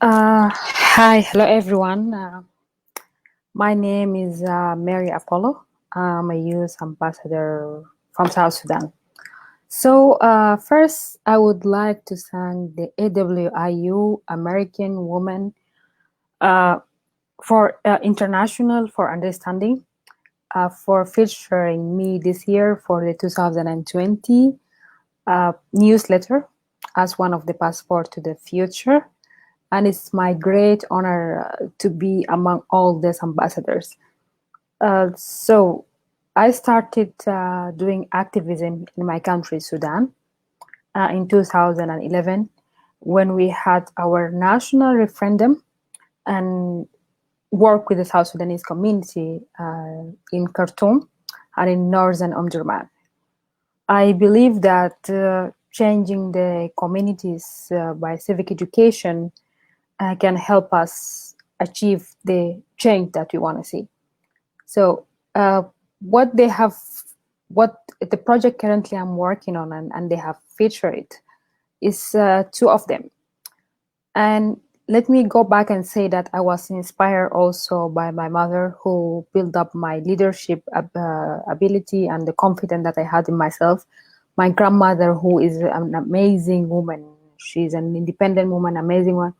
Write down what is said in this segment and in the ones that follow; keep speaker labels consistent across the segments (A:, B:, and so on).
A: Hi, hello everyone. My name is Mary Apollo. I'm a youth ambassador from South Sudan. First, I would like to thank the AWIU American Women for International for Understanding for featuring me this year for the 2020 newsletter as one of the passport to the future. And it's my great honor to be among all these ambassadors. So I started doing activism in my country, Sudan, in 2011 when we had our national referendum and work with the South Sudanese community in Khartoum and in northern Omdurman. I believe that changing the communities by civic education can help us achieve the change that we want to see. So what the project currently I'm working on and they have featured it is two of them. And let me go back and say that I was inspired also by my mother, who built up my leadership ability and the confidence that I had in myself. My grandmother, who is an amazing woman. She's an independent woman, amazing one.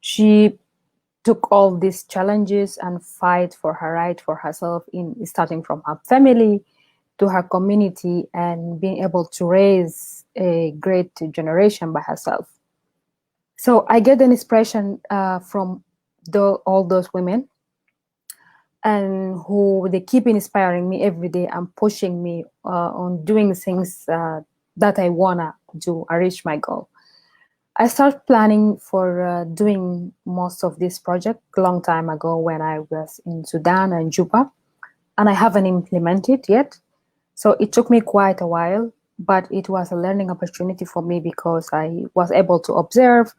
A: She took all these challenges and fight for her right for herself, in starting from her family to her community and being able to raise a great generation by herself. So I get an inspiration from all those women, and who they keep inspiring me every day and pushing me on doing things that I wanna do and reach my goal. I started planning for doing most of this project a long time ago when I was in Sudan and Juba, and I haven't implemented yet. So it took me quite a while, but it was a learning opportunity for me because I was able to observe,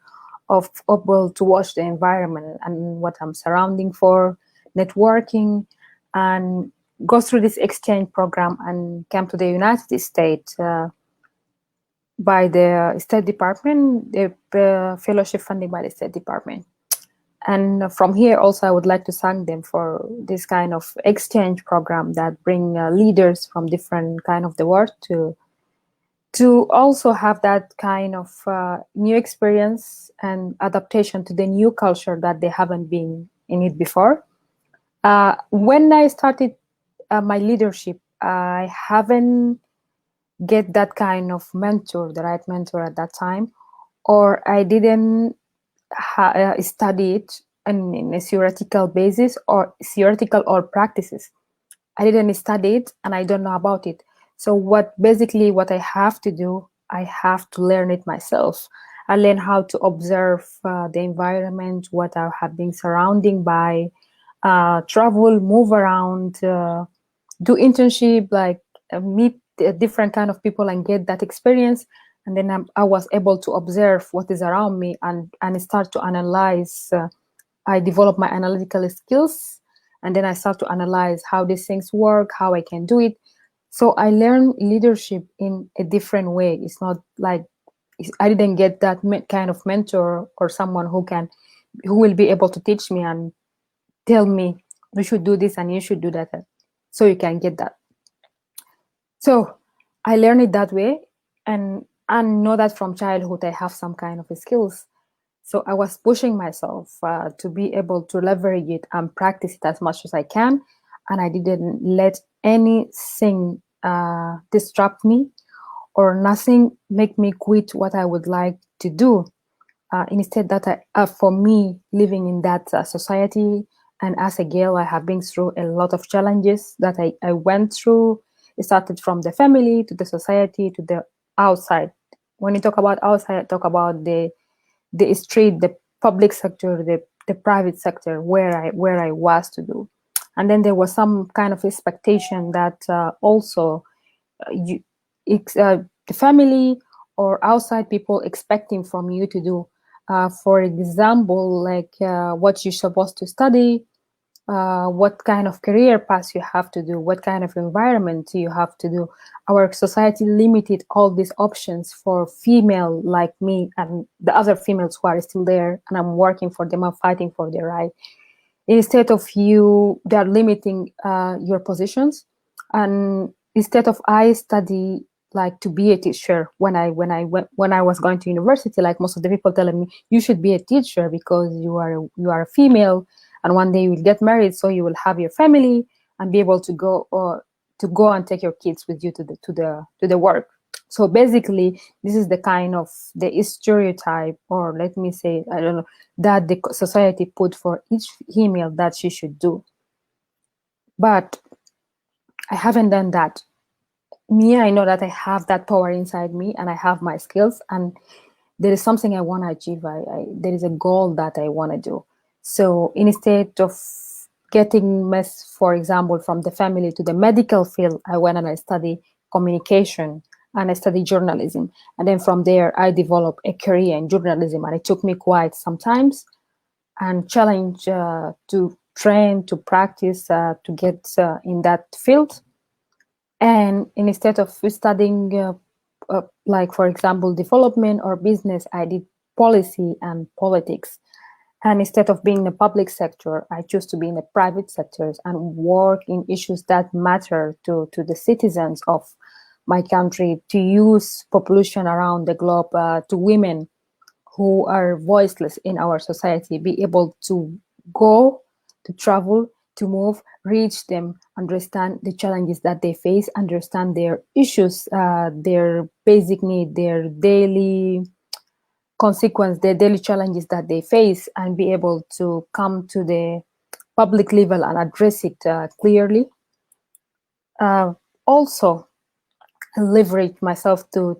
A: able to watch the environment and what I'm surrounding for, networking, and go through this exchange program and came to the United States by the State Department, the fellowship funding by the State Department. And from here also, I would like to thank them for this kind of exchange program that bring leaders from different kind of the world to also have that kind of new experience and adaptation to the new culture that they haven't been in it before. When I started my leadership, I haven't get that kind of mentor, the right mentor at that time, or I didn't study it in a theoretical basis or theoretical or practices. I didn't study it and I don't know about it. So what I have to do, I have to learn it myself. I learn how to observe the environment, what I have been surrounding by, travel, move around, do internship, like meet different kind of people and get that experience. And then I was able to observe what is around me and start to analyze. I develop my analytical skills, and then I start to analyze how these things work, how I can do it. So I learn leadership in a different way. It's not like I didn't get that kind of mentor or someone who will be able to teach me and tell me you should do this and you should do that, so you can get that. So I learned it that way, and know that from childhood I have some kind of skills. So I was pushing myself to be able to leverage it and practice it as much as I can. And I didn't let anything disrupt me or nothing make me quit what I would like to do. Instead, that for me, living in that society, and as a girl, I have been through a lot of challenges that I went through. It started from the family to the society to the outside. When you talk about outside, I talk about the street, the public sector, the private sector, where I was to do. And then there was some kind of expectation that also the family or outside people expecting from you to do. For example, like what you're supposed to study, what kind of career path you have to do, what kind of environment you have to do. Our society limited all these options for female like me and the other females who are still there, and I'm working for them, I'm fighting for their right. Instead of they are limiting your positions, and instead of I study like to be a teacher when I was going to university, like most of the people telling me you should be a teacher because you are a female, and one day you will get married, so you will have your family and be able to go and take your kids with you to the work. So basically, this is the kind of the stereotype, or let me say, I don't know, that the society put for each female that she should do. But I haven't done that. Me, I know that I have that power inside me, and I have my skills, and there is something I want to achieve. There is a goal that I want to do. So instead of getting mess, for example, from the family to the medical field, I went and I studied communication and I studied journalism. And then from there, I developed a career in journalism, and it took me quite some times and challenge to train, to practice, to get in that field. And instead of studying, like, for example, development or business, I did policy and politics. And instead of being in the public sector, I chose to be in the private sectors and work in issues that matter to the citizens of my country, to use population around the globe, to women who are voiceless in our society, be able to go, to travel, to move, reach them, understand the challenges that they face, understand their issues, their basic need, their daily consequence, their daily challenges that they face, and be able to come to the public level and address it clearly. Also, leverage myself to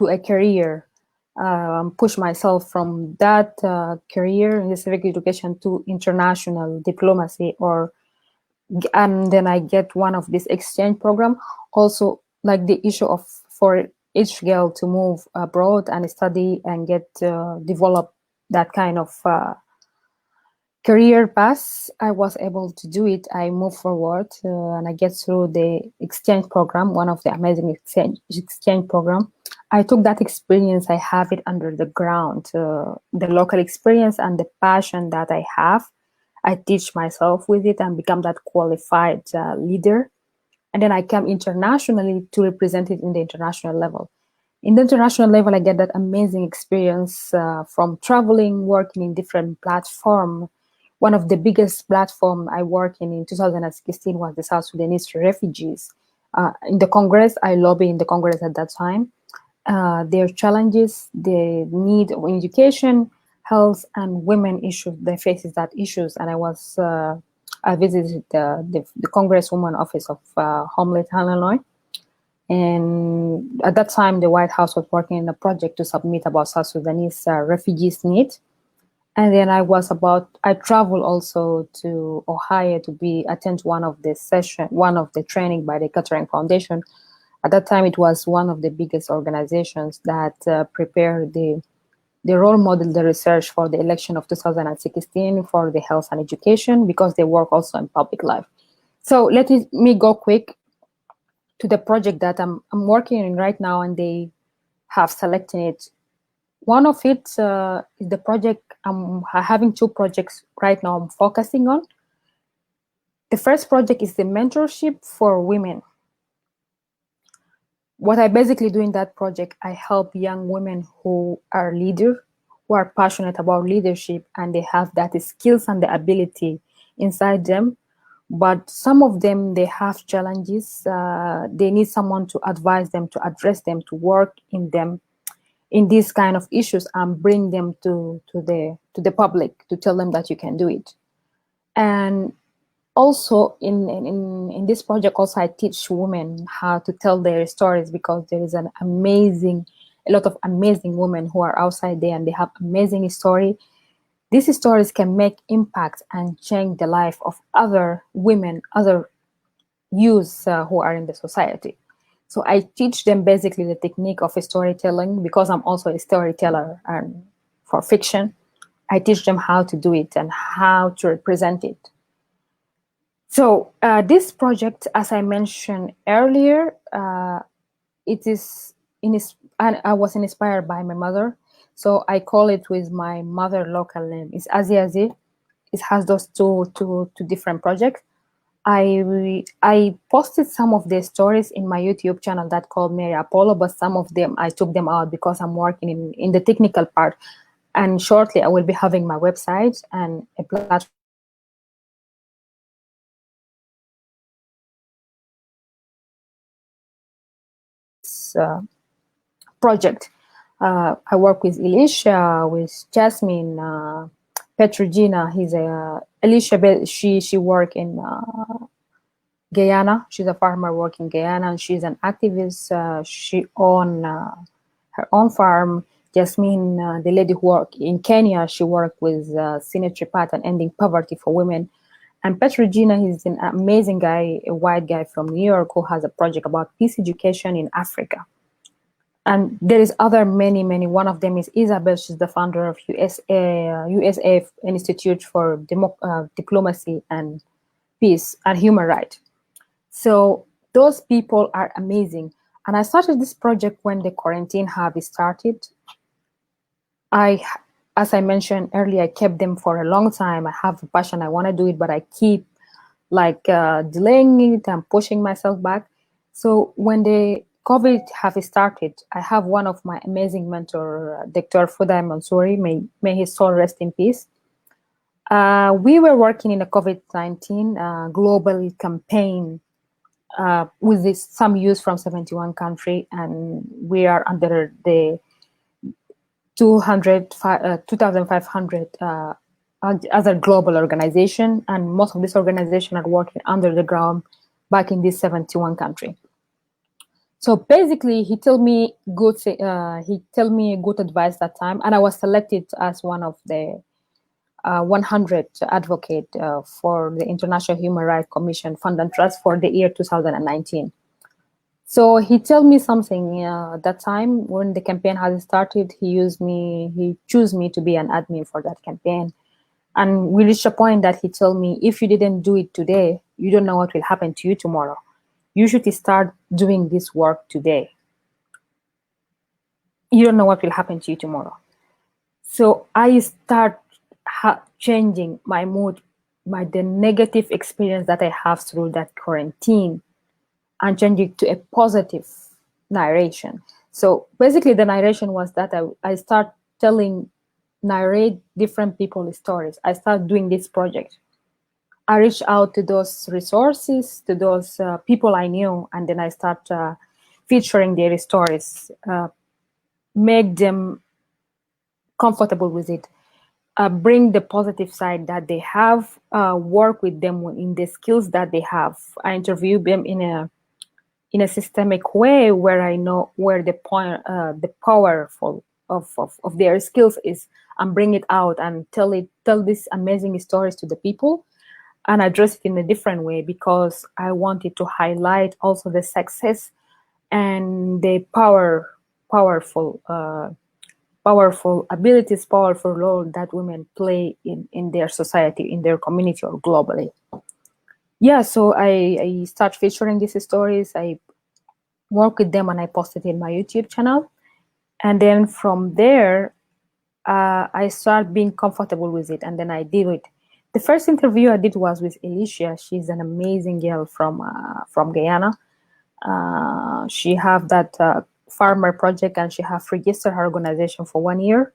A: a career, push myself from that career in the civic education to international diplomacy, and then I get one of this exchange program. Also, like the issue of for each girl to move abroad and study and get develop that kind of career path, I was able to do it. I moved forward and I get through the exchange program, one of the amazing exchange program. I took that experience, I have it under the ground, the local experience and the passion that I have. I teach myself with it and become that qualified leader. And then I come internationally to represent it in the international level. In the international level, I get that amazing experience from traveling, working in different platforms. One of the biggest platform I worked in 2016 was the South Sudanese refugees. In the Congress, I lobbied in the Congress at that time. Their challenges, the need of education, health, and women issues, they faces that issues. And I visited the Congresswoman Office of Homeland Illinois. And at that time, the White House was working on a project to submit about South Sudanese refugees' need. And then I traveled also to Ohio to attend one of the training by the Catering Foundation. At that time, it was one of the biggest organizations that prepared the role model, the research for the election of 2016 for the health and education, because they work also in public life. So let me go quick to the project that I'm working on right now, and they have selected it. One of it is the project, I'm having two projects right now I'm focusing on. The first project is the mentorship for women. What I basically do in that project, I help young women who are leaders, who are passionate about leadership, and they have that skills and the ability inside them. But some of them, they have challenges. They need someone to advise them, to address them, to work in these kind of issues and bring them to the public, to tell them that you can do it. And also in this project, also I teach women how to tell their stories, because there is a lot of amazing women who are outside there and they have amazing story. These stories can make impact and change the life of other women, other youths who are in the society. So I teach them basically the technique of storytelling, because I'm also a storyteller and for fiction. I teach them how to do it and how to represent it. So this project, as I mentioned earlier, it is and I was inspired by my mother, so I call it with my mother local name. It's Aziazi. It has those two different projects. I posted some of the stories in my YouTube channel that called Mary Apollo, but some of them I took them out because I'm working in the technical part. And shortly I will be having my website and a platform where you can this project. I work with Elisha, with Jasmine, Petrogina. He's a Elisha. She work in Guyana. She's a farmer working in Guyana, and she's an activist. She own her own farm. Jasmine, the lady who work in Kenya, she worked with Senator Pat and ending poverty for women. And Petrogina, he's an amazing guy, a white guy from New York who has a project about peace education in Africa. And there is other many. One of them is Isabel. She's the founder of USA Institute for Diplomacy and Peace and Human Rights. So those people are amazing. And I started this project when the quarantine have started. As I mentioned earlier, I kept them for a long time. I have a passion. I want to do it, but I keep delaying it and pushing myself back. So when the COVID have started, I have one of my amazing mentor, Dr. Fudai Mansouri, may his soul rest in peace. We were working in a COVID-19 global campaign with some youth from 71 countries, and we are under the 2,500 other global organization, and most of these organizations are working under the ground back in this 71 country. So basically, he told me good advice that time, and I was selected as one of the 100 advocate for the International Human Rights Commission Fund and Trust for the year 2019. So he told me something that time when the campaign had started. He chose me to be an admin for that campaign. And we reached a point that he told me, if you didn't do it today, you don't know what will happen to you tomorrow. You should start doing this work today. You don't know what will happen to you tomorrow. So I start changing my mood by the negative experience that I have through that quarantine and change it to a positive narration. So basically the narration was that I start narrate different people's stories. I start doing this project. I reach out to those resources, to those people I knew, and then I start featuring their stories, make them comfortable with it, bring the positive side that they have, work with them in the skills that they have. I interview them in a systemic way where I know where the powerful of their skills is, and bring it out and tell these amazing stories to the people, and address it in a different way, because I wanted to highlight also the success and the powerful abilities, powerful role that women play in their society, in their community, or globally. Yeah, so I start featuring these stories. I work with them and I post it in my YouTube channel. And then from there, I start being comfortable with it, and then I did it. The first interview I did was with Elisha. She's an amazing girl from Guyana. She have that farmer project, and she have registered her organization for 1 year.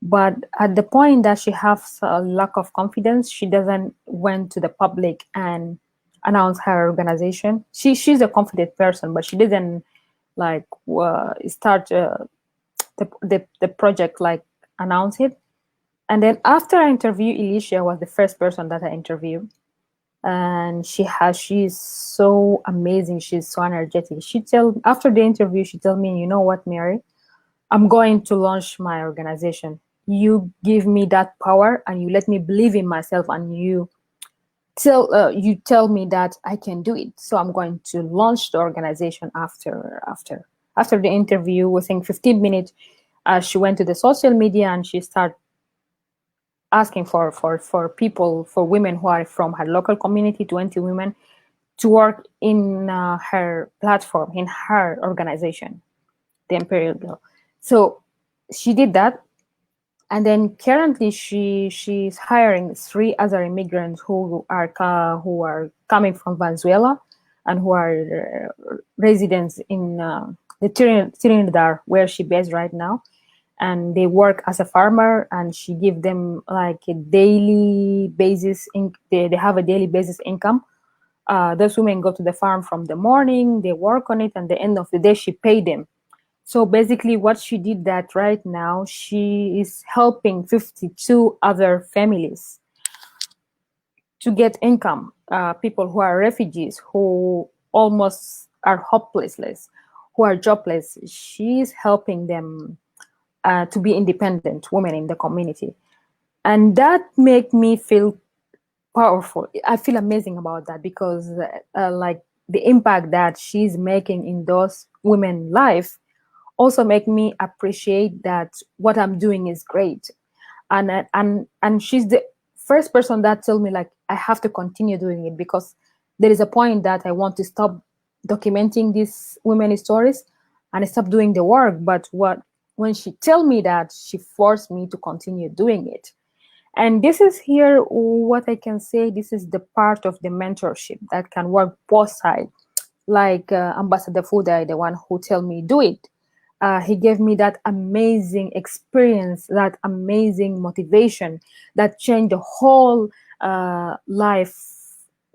A: But at the point that she has a lack of confidence, she doesn't went to the public and announce her organization. She's a confident person, but she didn't start the project, announce it. And then after I interviewed Elisha, was the first person that I interviewed, and she's so amazing. She's so energetic. After the interview, she told me, you know what, Mary, I'm going to launch my organization. You give me that power, and you let me believe in myself, and you tell me that I can do it. So I'm going to launch the organization after the interview. Within 15 minutes, she went to the social media and she started asking for people, for women who are from her local community, 20 women, to work in her platform, in her organization, the Imperial Girl. So she did that. And then currently she's hiring 3 other immigrants who are coming from Venezuela and who are residents in the Trinidad, where she based right now. And they work as a farmer, and she give them like a daily basis. They have a daily basis income. Those women go to the farm from the morning, they work on it, and the end of the day she pay them. So basically what she did that right now, she is helping 52 other families to get income, people who are refugees, who almost are hopeless, who are jobless. She's helping them to be independent women in the community. And that make me feel powerful. I feel amazing about that, because like the impact that she's making in those women's life also make me appreciate that what I'm doing is great. And she's the first person that told me, like, I have to continue doing it, because there is a point that I want to stop documenting these women's stories and I stop doing the work. But when she tell me that, she forced me to continue doing it. And this is here what I can say, this is the part of the mentorship that can work both sides. Like Ambassador Fudai, the one who tell me do it. He gave me that amazing experience, that amazing motivation that changed the whole life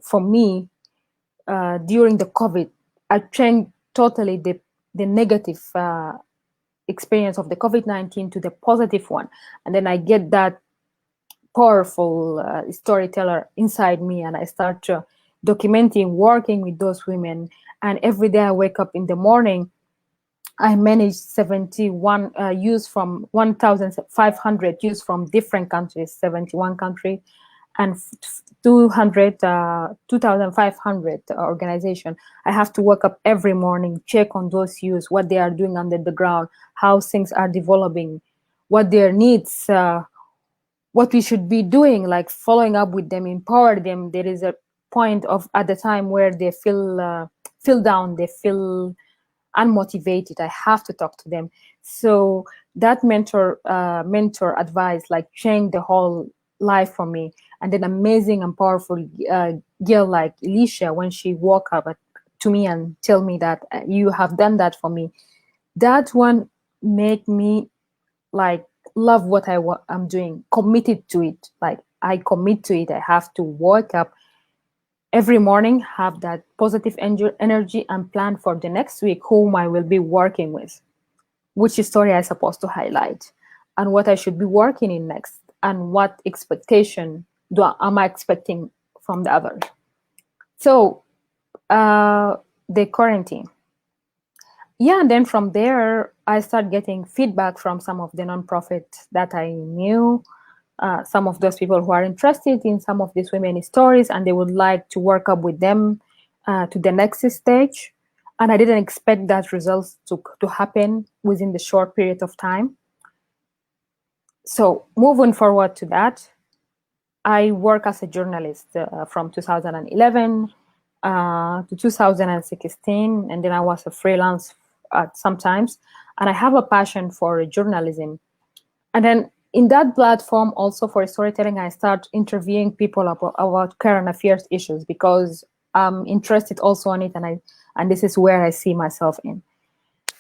A: for me during the COVID. I changed totally the negative experience of the COVID-19 to the positive one. And then I get that powerful storyteller inside me, and I start documenting, working with those women. And every day I wake up in the morning, I manage 71 youth from 1,500 youth from different countries, 71 countries, and 2,500 organization. I have to wake up every morning, check on those youth, what they are doing under the ground, how things are developing, what their needs, what we should be doing, like following up with them, empower them. There is a point at the time where they feel down, they feel unmotivated. I have to talk to them. So that mentor advice like changed the whole life for me. And then amazing and powerful girl like Alicia, when she woke up to me and tell me that you have done that for me, that one made me like love what I'm doing, committed to it. Like I commit to it. I have to wake up every morning, have that positive energy, and plan for the next week whom I will be working with, which story I'm supposed to highlight, and what I should be working in next, and what expectation am I expecting from the others. So the quarantine. Yeah, and then from there, I start getting feedback from some of the nonprofits that I knew, some of those people who are interested in some of these women's stories, and they would like to work up with them to the next stage. And I didn't expect that results to happen within the short period of time. So moving forward to that, I work as a journalist from 2011 to 2016, and then I was a freelance sometimes, and I have a passion for journalism. And then in that platform, also for storytelling, I start interviewing people about current affairs issues, because I'm interested also in it, and this is where I see myself in.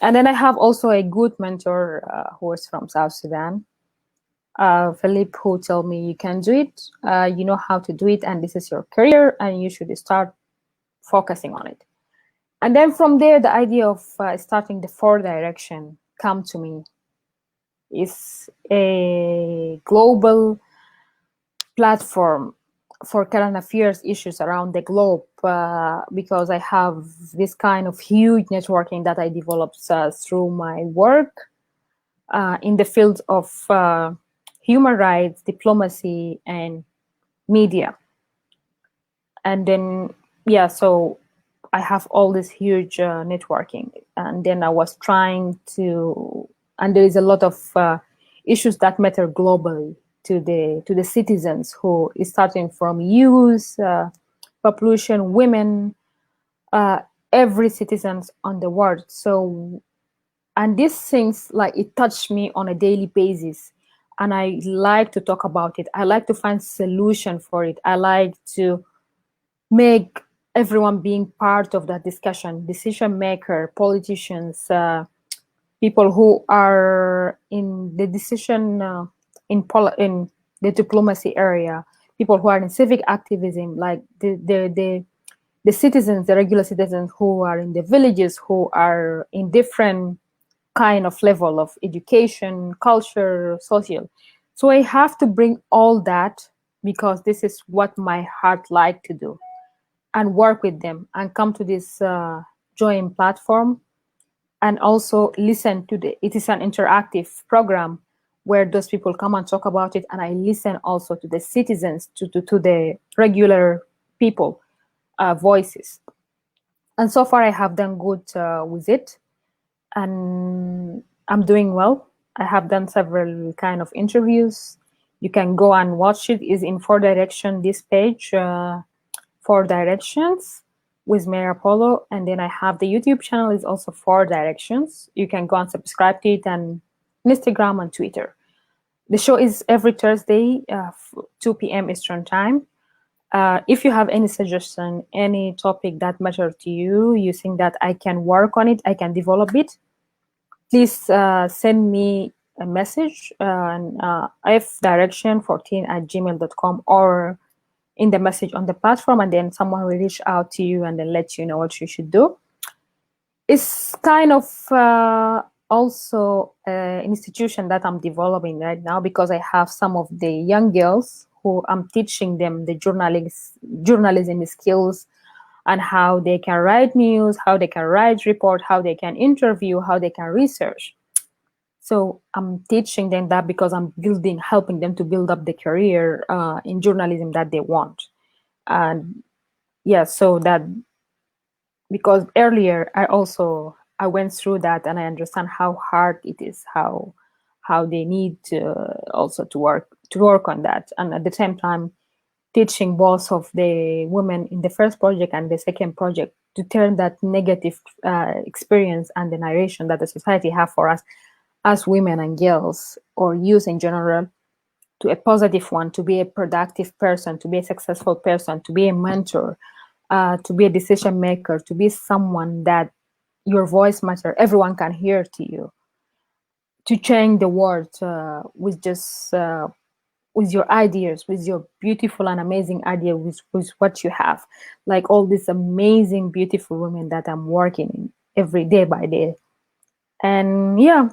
A: And then I have also a good mentor who is from South Sudan, Philippe, who told me, you can do it, you know how to do it, and this is your career, and you should start focusing on it. And then from there, the idea of starting the 4 Direction come to me. Is a global platform for current affairs issues around the globe, because I have this kind of huge networking that I developed through my work in the field of human rights, diplomacy, and media. And then, yeah, so I have all this huge networking. And then I was trying to, and there is a lot of issues that matter globally to the citizens, who is starting from youth, population, women, every citizens on the world. So, and these things, like, it touched me on a daily basis, and I like to talk about it. I like to find solution for it. I like to make everyone being part of that discussion, decision maker, politicians, people who are in the decision, in the diplomacy area, people who are in civic activism, like the citizens, the regular citizens who are in the villages, who are in different kind of level of education, culture, social. So I have to bring all that, because this is what my heart like to do, and work with them and come to this joint platform, and also listen to it is an interactive program where those people come and talk about it, and I listen also to the citizens, to the regular people voices. And so far I have done good with it, and I'm doing well. I have done several kind of interviews. You can go and watch it. Is in 4Direction, this page, 4Directions with Mary Apollo. And then I have the YouTube channel is also 4Directions. You can go and subscribe to it, and Instagram and Twitter. The show is every Thursday, 2 p.m. Eastern time. If you have any suggestion, any topic that matters to you, you think that I can work on it, I can develop it, please send me a message on fdirection14@gmail.com, or in the message on the platform, and then someone will reach out to you and then let you know what you should do. It's kind of also an institution that I'm developing right now, because I have some of the young girls who I'm teaching them the journalism skills, and how they can write news, how they can write report, how they can interview, how they can research. So I'm teaching them that, because I'm helping them to build up the career in journalism that they want. And yeah, so that, because earlier I went through that, and I understand how hard it is, how they need to also to work on that. And at the same time, teaching both of the women in the first project and the second project to turn that negative experience and the narration that the society have for us as women and girls, or youth in general, to a positive one, to be a productive person, to be a successful person, to be a mentor, to be a decision maker, to be someone that your voice matters, everyone can hear to you, to change the world with just with your ideas, with your beautiful and amazing idea, with what you have, like all these amazing, beautiful women that I'm working in every day by day. And yeah,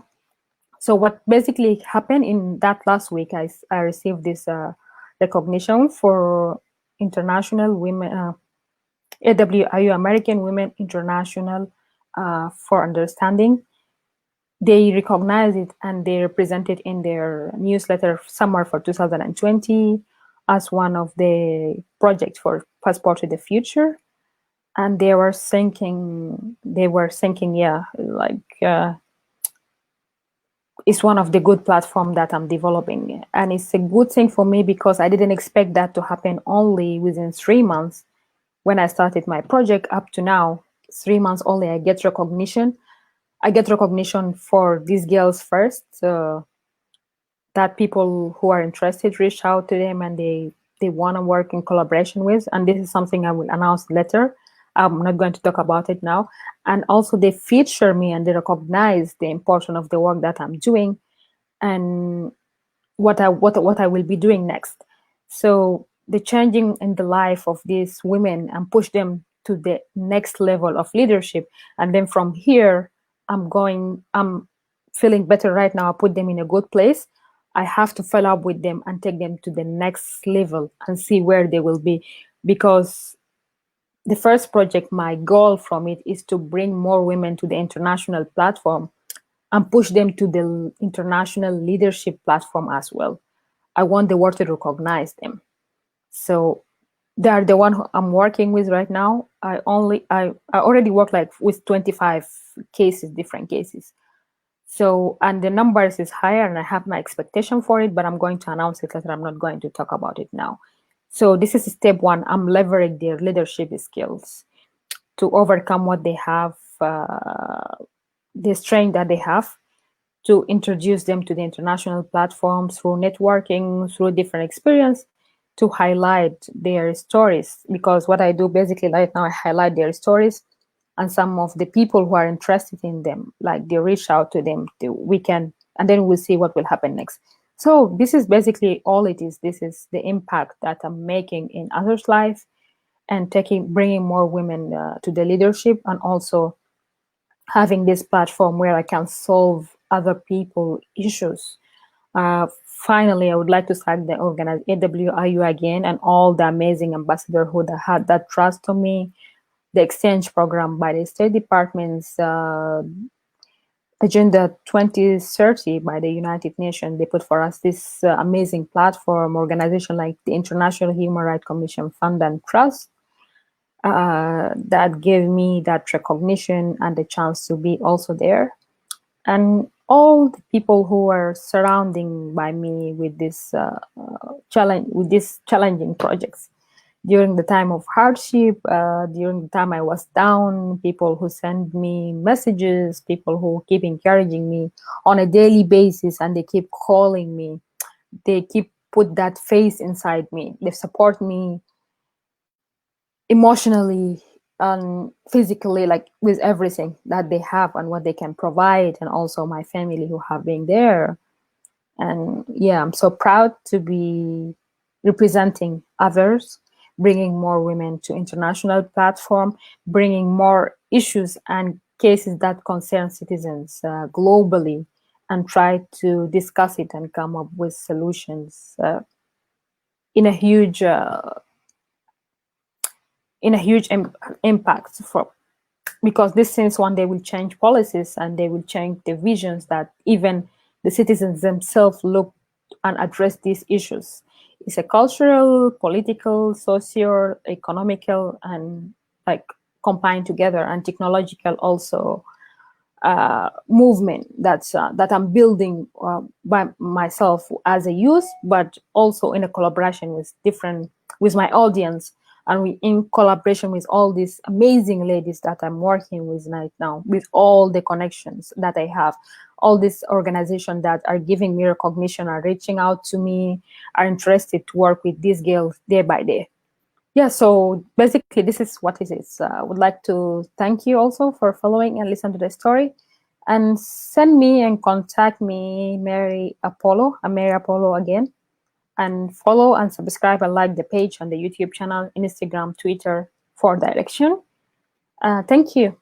A: so what basically happened in that last week, I received this recognition for International Women, AWIU, American Women International for Understanding. They recognize it, and they represent it in their newsletter summer for 2020 as one of the projects for Passport to the Future. And they were thinking, yeah, like it's one of the good platforms that I'm developing. And it's a good thing for me, because I didn't expect that to happen only within 3 months. When I started my project up to now, 3 months only, I get recognition. I get recognition for these girls first, that people who are interested reach out to them, and they want to work in collaboration with. And this is something I will announce later. I'm not going to talk about it now. And also they feature me, and they recognize the importance of the work that I'm doing, and what I will be doing next. So the changing in the life of these women, and push them to the next level of leadership. And then from here, I'm feeling better right now. I put them in a good place. I have to follow up with them and take them to the next level and see where they will be. Because the first project, my goal from it is to bring more women to the international platform and push them to the international leadership platform as well. I want the world to recognize them. So they are the one who I'm working with right now. I already work like with 25 cases, different cases. So, and the numbers is higher, and I have my expectation for it, but I'm going to announce it later. I'm not going to talk about it now. So this is step one. I'm leveraging their leadership skills to overcome what they have, the strength that they have, to introduce them to the international platforms through networking, through different experience, to highlight their stories. Because what I do basically right now, I highlight their stories, and some of the people who are interested in them, like they reach out to them, we can, and then we'll see what will happen next. So this is basically all it is. This is the impact that I'm making in others' life, and bringing more women to the leadership, and also having this platform where I can solve other people issues. Finally, I would like to thank the AWIU again, and all the amazing ambassadors who had that trust on me. The exchange program by the State Department's Agenda 2030 by the United Nations, they put for us this amazing platform, organization like the International Human Rights Commission Fund and Trust, that gave me that recognition and the chance to be also there. And all the people who are surrounding by me with this challenging projects during the time of hardship, during the time I was down, people who send me messages, people who keep encouraging me on a daily basis, and they keep calling me, they keep put that faith inside me, they support me emotionally and physically, like with everything that they have and what they can provide, and also my family who have been there. And yeah, I'm so proud to be representing others, bringing more women to international platform, bringing more issues and cases that concern citizens globally, and try to discuss it and come up with solutions in a huge impact for, because these things one day will change policies, and they will change the visions that even the citizens themselves look and address these issues. It's a cultural, political, socio-economical, and like combined together, and technological also movement that I'm building by myself as a youth, but also in a collaboration with my audience, and in collaboration with all these amazing ladies that I'm working with right now, with all the connections that I have, all these organizations that are giving me recognition, are reaching out to me, are interested to work with these girls day by day. Yeah, so basically this is what it is. I would like to thank you also for following and listen to the story, and send me and contact me, Mary Apollo. I'm Mary Apollo again. And follow and subscribe and like the page on the YouTube channel, Instagram, Twitter for direction. Thank you.